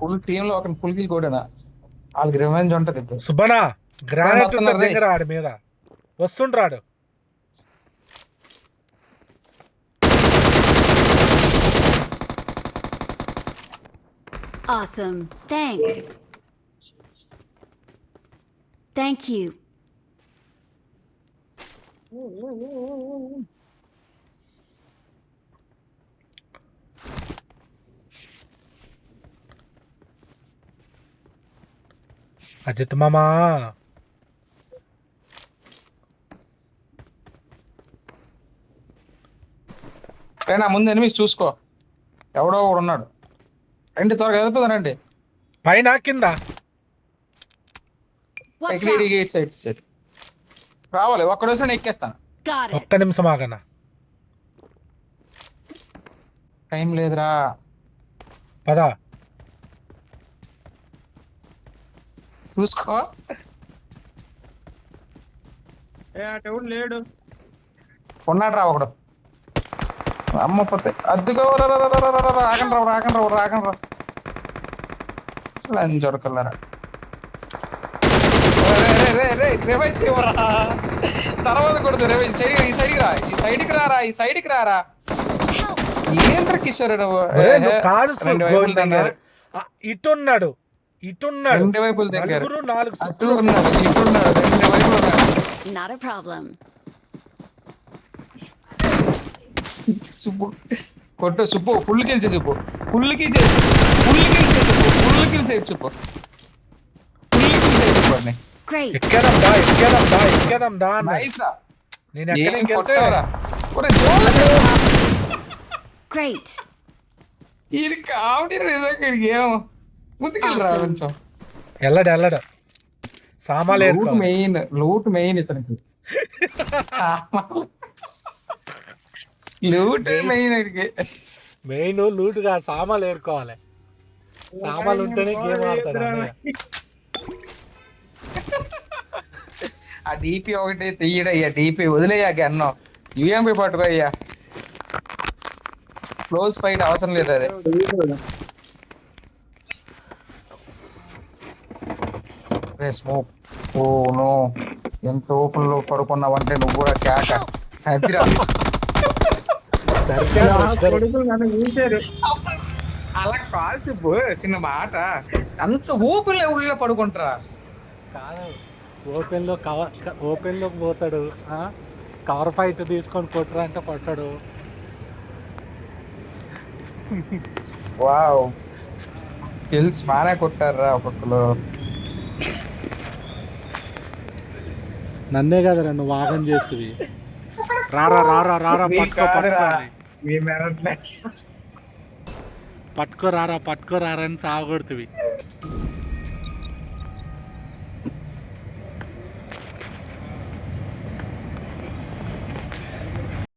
Full team లో ఒక full kill కూడా వాళ్ళకి రివెంజ్ ఉంటది ఇప్పుడు. సుబ్బనా గ్రానైట్ వస్తున్నారు రేయ్. దగ్గర ఆడి మీద వస్తుండ్రాడు. Awesome. Thanks. Thank you. Ajit మామా నా ముందు ఎనిమిది చూసుకో, ఎవడో ఒకడు ఉన్నాడు. రండి త్వరగా ఎదుగుతుందండి. పైన కింద Watch out. గేట్ సైడ్ రావాలి. ఒక్కడోసి నేను ఎక్కేస్తాను. Got it. ఒక్క నిమిషం ఆగనా. టైం లేదురా. పద చూసుకో. అటెవడు లేడు. ఉన్నాడు రా ఒకడు. అమ్మ పోతే అద్దుకో. రాగండి రా. లంచ్ దొరకలరా. తర్వాత కొడుతు రేవేజ్ ఈ సైడ్కి రారా. ఏంద్ర కిషోర్ కాదు రెండు వైపులు దగ్గర. ఇటున్నాడు రెండు వైపులు దగ్గర. 4 అటు ఉన్నాడు, ఇటు ఉన్నాడు, రెండు వైపులు ఉన్నాడు. Not a problem. సుబ్బు కొట్టు. సుబ్బు ఫుల్ కిల్ చేసి చెప్పు. ఫుల్ కిల్ సేపు చెప్పు. Great. ఎక్కేదాం దా అన్న. నైస్ రా. నేను ఏం ఎక్కడికి వెళ్తే కొట్టావురా? ఒరే జోలు. Great. ఈ కామెడీ నిజంగా ఏం ముందుకెళ్ళరా కొంచెం. వెళ్ళడు సామాన్లు ఏరుకోవాలి. లూట్ మెయిన్ ఇతనికి. లూట్ మెయిన్ ఇడికి. మెయిన్ లూటుగా సామాన్లు ఏరుకోవాలి. సామాన్లు ఉంటేనే గేమ్ ఆడతాడు అన్నయ్య. ఆ డిపి ఒకటి తీయడయ్యా. డిపి వదిలేయా గన్నం. యుఎంపి పట్టుకో అయ్యా. క్లోజ్ ఫైట్ అవసరం లేదు అది. స్మోక్. ఓ నో, ఎంత ఓపెన్ లో పడుకున్నావంటే నువ్వు కూడా కేక. హజిరా. అలా కాల్సి చిన్న మాట. అంత ఓపెన్ లో పడుకుంటారా? కాదు ఓపెన్ లోకి పోతాడు. కవర్ ఫైట్ తీసుకొని కొట్టరా అంటే కొట్టాడు. వావ్, కిల్స్ బానే కొట్టారా ఒక్కొక్కరు. నన్నే కదా నన్ను వాగం చేస్తుంది. రారా పట్టుకో రారా అని సాగొడుతుంది.